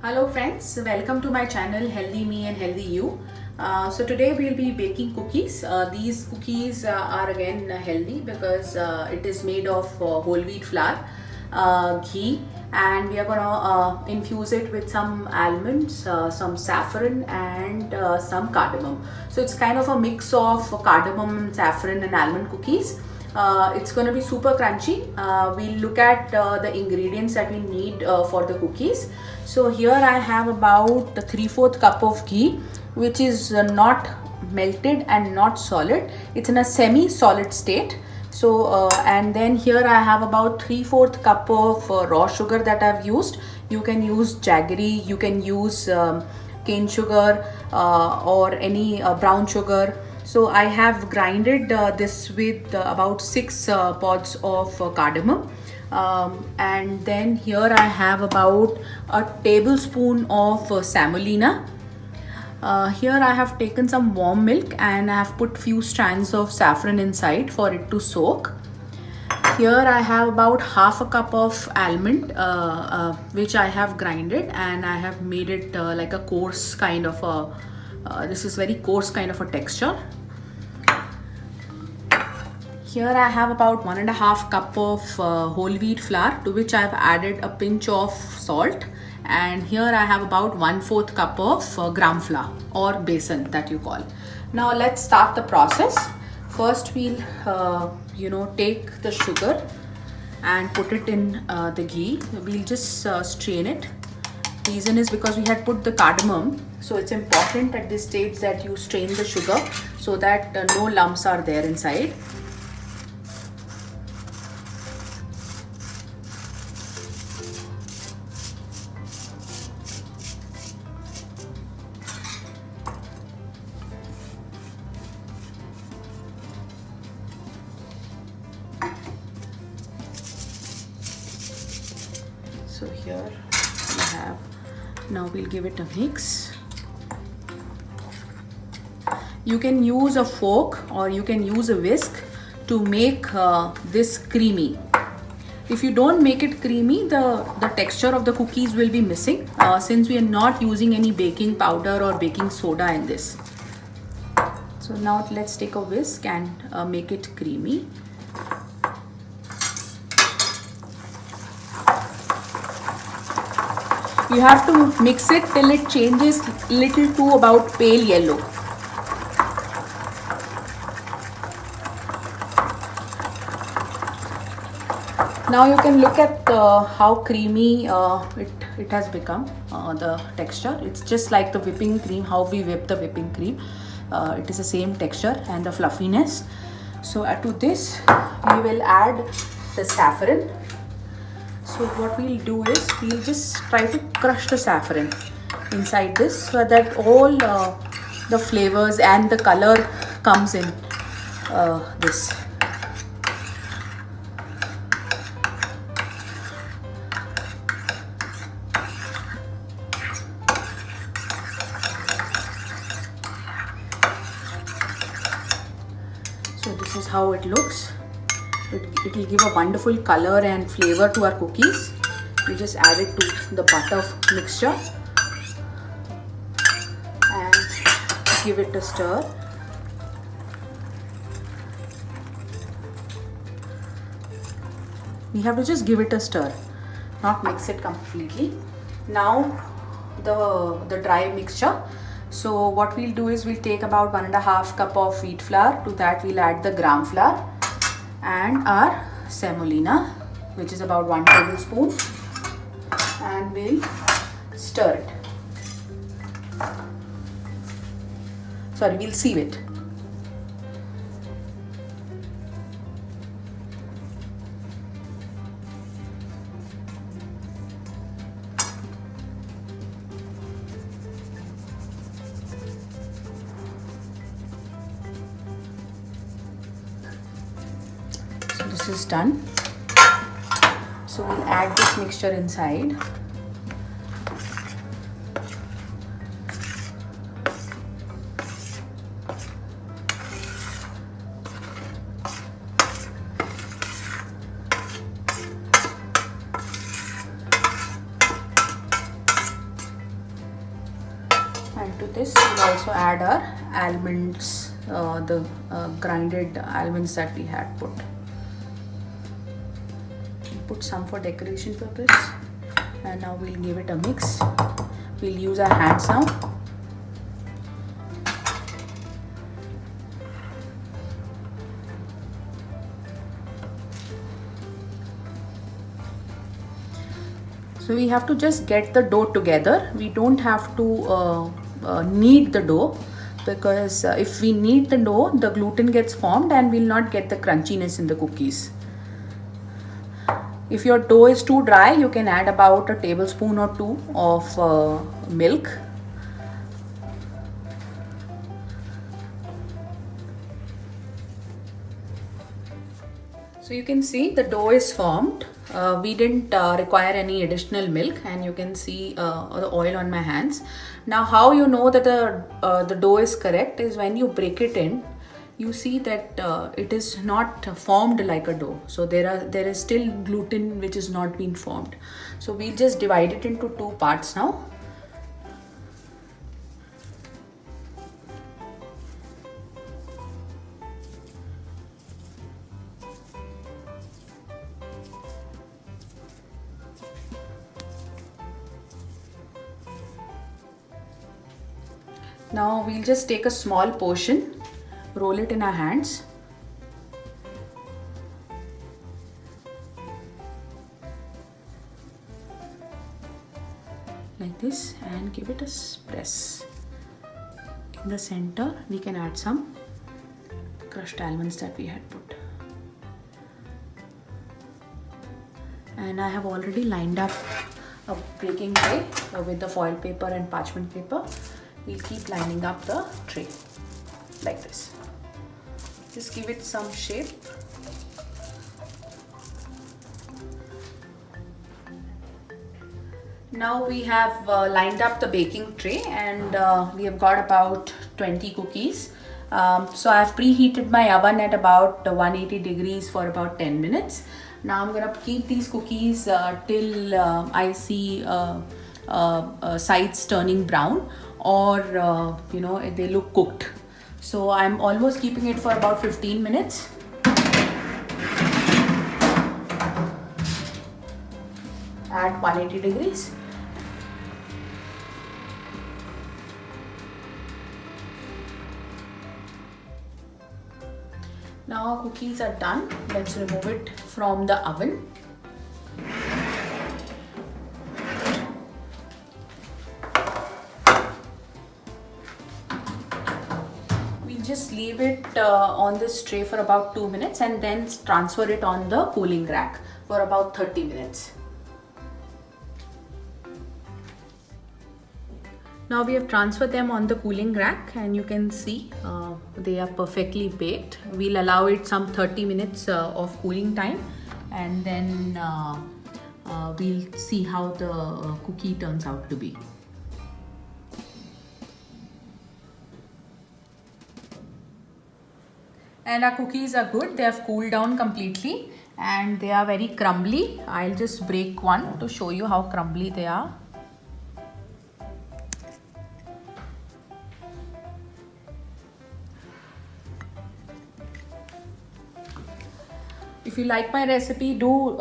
Hello friends, welcome to my channel Healthy Me and Healthy You. So today we'll be baking cookies. These cookies are again healthy because it is made of whole wheat flour, ghee, and we are gonna infuse it with some almonds, some saffron and some cardamom. So it's kind of a mix of cardamom, saffron and almond cookies. It's going to be super crunchy. We'll look at the ingredients that we need for the cookies. So here I have about 3/4 cup of ghee, which is not melted and not solid. It's in a semi-solid state. So and then here I have about 3/4 cup of raw sugar that I've used. You can use jaggery, you can use cane sugar or any brown sugar. So I have grinded this with about 6 pods of cardamom, and then here I have about a tablespoon of semolina. Here I have taken some warm milk and I have put few strands of saffron inside for it to soak. Here I have about half a cup of almond which I have grinded, and I have made it like a coarse kind of a this is very coarse kind of a texture. Here I have about 1.5 cup of whole wheat flour, to which I have added a pinch of salt, and here I have about 1/4 cup of gram flour or besan that you call. Now let's start the process. First we'll take the sugar and put it in the ghee. We'll just strain it. Reason is because we had put the cardamom, so it's important at this stage that you strain the sugar so that no lumps are there inside. So here we have, now we'll give it a mix. You can use a fork or you can use a whisk to make this creamy. If you don't make it creamy, the texture of the cookies will be missing since we are not using any baking powder or baking soda in this. So now let's take a whisk and make it creamy. You have to mix it till it changes little to about pale yellow. Now you can look at how creamy it has become, the texture. It's just like the whipping cream, how we whip the whipping cream. It is the same texture and the fluffiness. So to this we will add the saffron. So what we'll do is we'll just try to crush the saffron inside this so that all the flavors and the color comes in this. So this is how it looks. It will give a wonderful color and flavor to our cookies. We just add it to the butter mixture and give it a stir. We have to just give it a stir, not mix it completely. Now the dry mixture. So what we'll do is we'll take about 1.5 cup of wheat flour. To that we'll add the gram flour and our semolina, which is about 1 tablespoon, and we'll stir it. Sorry, we'll sieve it. This is done. So we'll add this mixture inside. And to this we'll also add our almonds, the grinded almonds that we had put some for decoration purpose. And now we'll give it a mix. We'll use our hands now. So we have to just get the dough together. We don't have to knead the dough, because if we knead the dough, the gluten gets formed and we'll not get the crunchiness in the cookies. If your dough is too dry, you can add about a tablespoon or 2 of milk. So you can see the dough is formed. We didn't require any additional milk, and you can see the oil on my hands. Now how you know that the dough is correct is when you break it in, you see that it is not formed like a dough. So there is still gluten which is not been formed. So we'll just divide it into 2 parts now. Now we'll just take a small portion, roll it in our hands. Like this, and give it a press. In the center we can add some crushed almonds that we had put. And I have already lined up a baking tray with the foil paper and parchment paper. We'll keep lining up the tray like this. Just give it some shape. Now we have lined up the baking tray, and we have got about 20 cookies. So I've preheated my oven at about 180 degrees for about 10 minutes. Now I'm gonna keep these cookies till I see sides turning brown, or they look cooked. So I'm almost keeping it for about 15 minutes. At 180 degrees. Now our cookies are done. Let's remove it from the oven. Just leave it on this tray for about 2 minutes, and then transfer it on the cooling rack for about 30 minutes. Now we have transferred them on the cooling rack, and you can see they are perfectly baked. We'll allow it some 30 minutes of cooling time, and then we'll see how the cookie turns out to be. And our cookies are good. They have cooled down completely and they are very crumbly. I'll just break one to show you how crumbly they are. If you like my recipe, do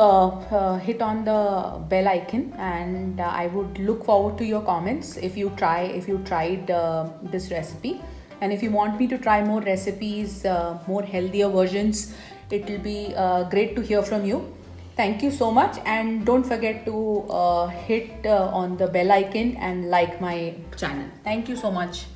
hit on the bell icon, and I would look forward to your comments if you tried this recipe. And if you want me to try more recipes, more healthier versions, it will be great to hear from you. Thank you so much, and don't forget to hit on the bell icon and like my channel. Thank you so much.